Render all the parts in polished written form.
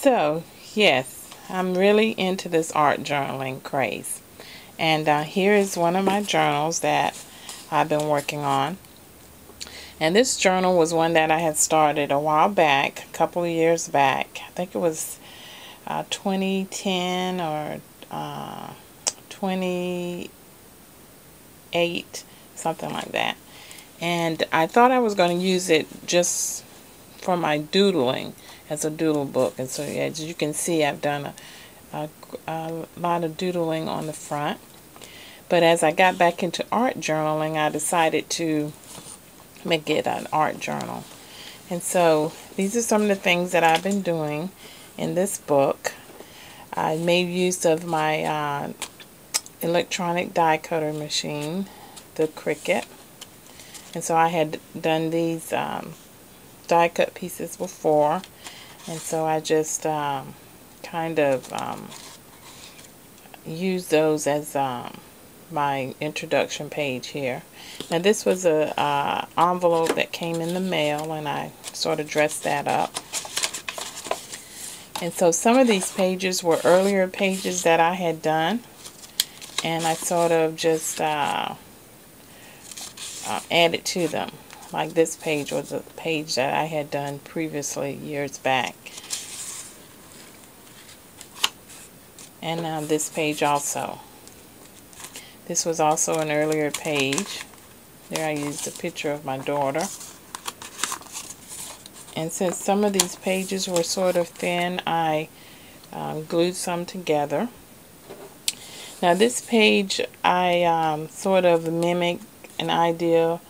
So, yes, I'm really into this art journaling craze. And here is one of my journals that I've been working on. And this journal was one that I had started a while back, a couple of years back. I think it was 2010 or 28, something like that. And I thought I was going to use it just for my doodling, as a doodle book. And so as you can see, I've done a lot of doodling on the front. But as I got back into art journaling, I decided to make it an art journal. And so these are some of the things that I've been doing in this book. I made use of my electronic die cutter machine, the Cricut. And so I had done these die cut pieces before, and so I just kind of use those as my introduction page here. Now this was a envelope that came in the mail, and I sort of dressed that up. And so some of these pages were earlier pages that I had done, and I sort of just added to them. Like this page was a page that I had done previously years back. And this page also. This was also an earlier page. There I used a picture of my daughter. And since some of these pages were sort of thin, I glued some together. Now this page I sort of mimicked an idea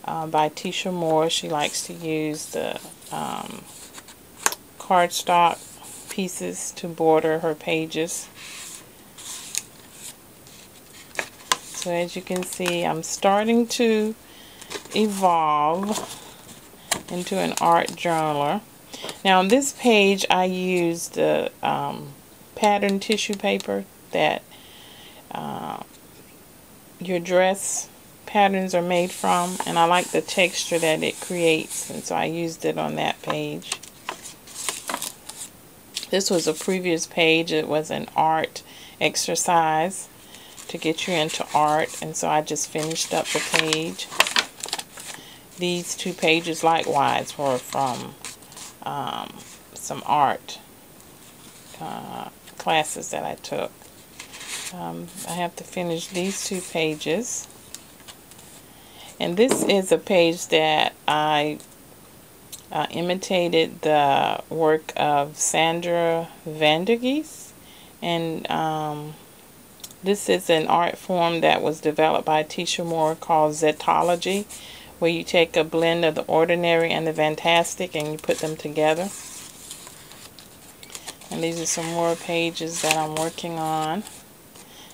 by Tisha Moore. She likes to use the cardstock pieces to border her pages. So as you can see, I'm starting to evolve into an art journaler. Now on this page I used the pattern tissue paper that your dress patterns are made from, and I like the texture that it creates, and so I used it on that page. This was a previous page. It was an art exercise to get you into art, and so I just finished up the page. These two pages likewise were from some art classes that I took. I have to finish these two pages. And this is a page that I imitated the work of Sandra Vandergeest. And this is an art form that was developed by Tisha Moore called Zetology, where you take a blend of the ordinary and the fantastic and you put them together. And these are some more pages that I'm working on.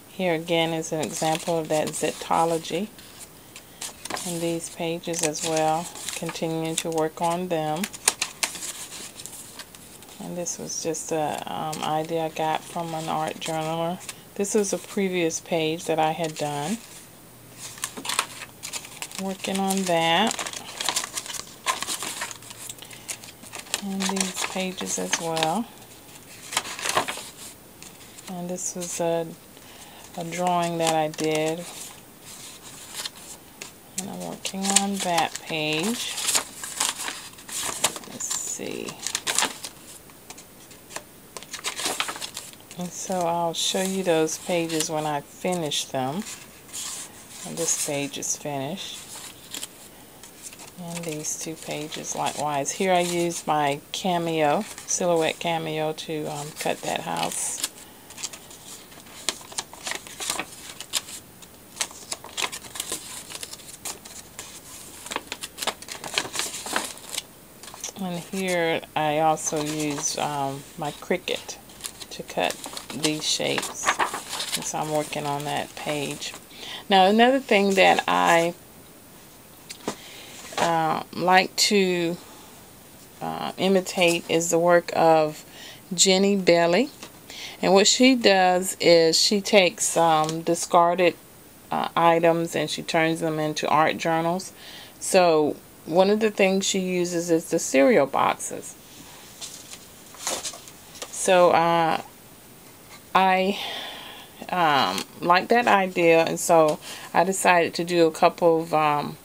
Here again is an example of that Zetology. And these pages as well, continuing to work on them. And this was just an idea I got from an art journaler. This was a previous page that I had done. Working on that. And these pages as well. And this was a drawing that I did. And I'm working on that page. Let's see. And so I'll show you those pages when I finish them. And this page is finished. And these two pages likewise. Here I used my Cameo, Silhouette Cameo, to cut that house. And here I also use my Cricut to cut these shapes. And so I'm working on that page. Now another thing that I like to imitate is the work of Jenny Bailey. And what she does is she takes discarded items and she turns them into art journals. So one of the things she uses is the cereal boxes. So I like that idea, and so I decided to do a couple of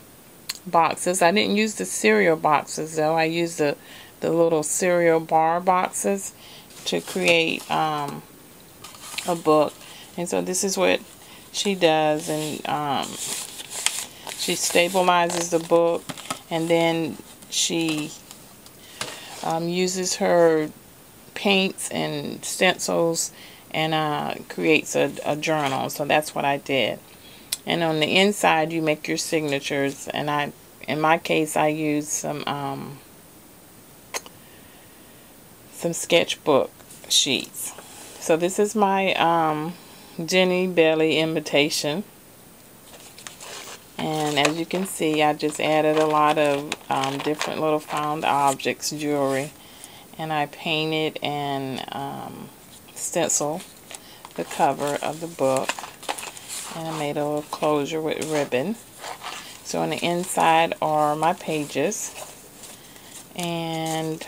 boxes. I didn't use the cereal boxes though. I used the little cereal bar boxes to create a book. And so this is what she does, and she stabilizes the book, and then she uses her paints and stencils and creates a journal. So that's what I did. And on the inside you make your signatures, and in my case I used some sketchbook sheets. So this is my Jenny Belly imitation, and as you can see I just added a lot of different little found objects, jewelry, and I painted and stencil the cover of the book, and I made a little closure with ribbon. So on the inside are my pages, and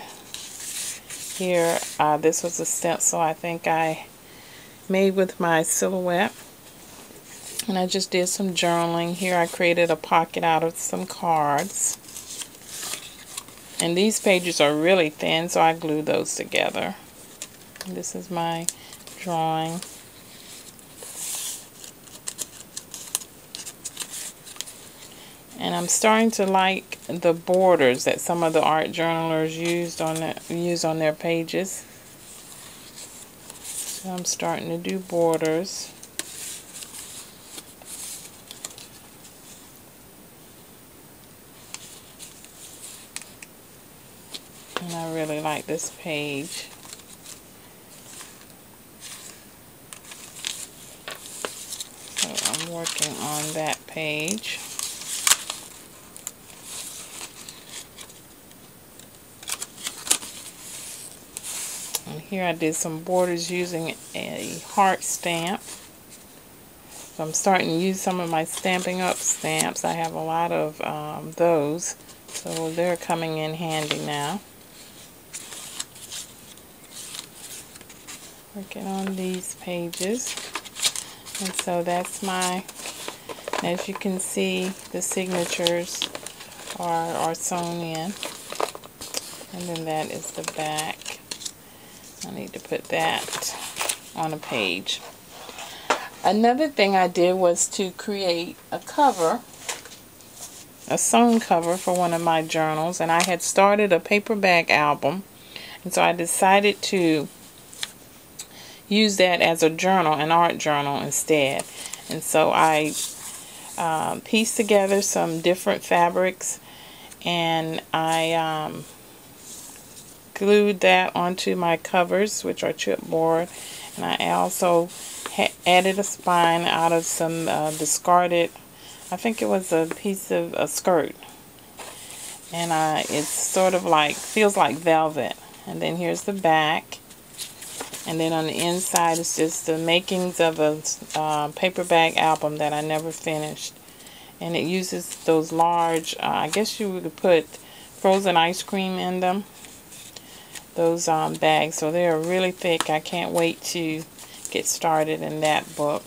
here this was a stencil I think I made with my silhouette, and I just did some journaling. Here I created a pocket out of some cards, and these pages are really thin, so I glued those together. And this is my drawing. And I'm starting to like the borders that some of the art journalers use on their pages. So I'm starting to do borders. And I really like this page. So I'm working on that page. And here I did some borders using a heart stamp. So I'm starting to use some of my Stampin' Up! Stamps. I have a lot of those, so they're coming in handy now. Working on these pages. And so that's as you can see, the signatures are sewn in. And then that is the back. I need to put that on a page. Another thing I did was to create a cover, a sewn cover for one of my journals, and I had started a paperback album, and so I decided to use that as a journal, an art journal instead. And so I pieced together some different fabrics, and I glued that onto my covers, which are chipboard, and I also added a spine out of some discarded, I think it was a piece of a skirt, and it's sort of like, feels like velvet. And then here's the back, and then on the inside it's just the makings of a paperback album that I never finished, and it uses those large, I guess you would put frozen ice cream in them, those bags. So they're really thick. I can't wait to get started in that book.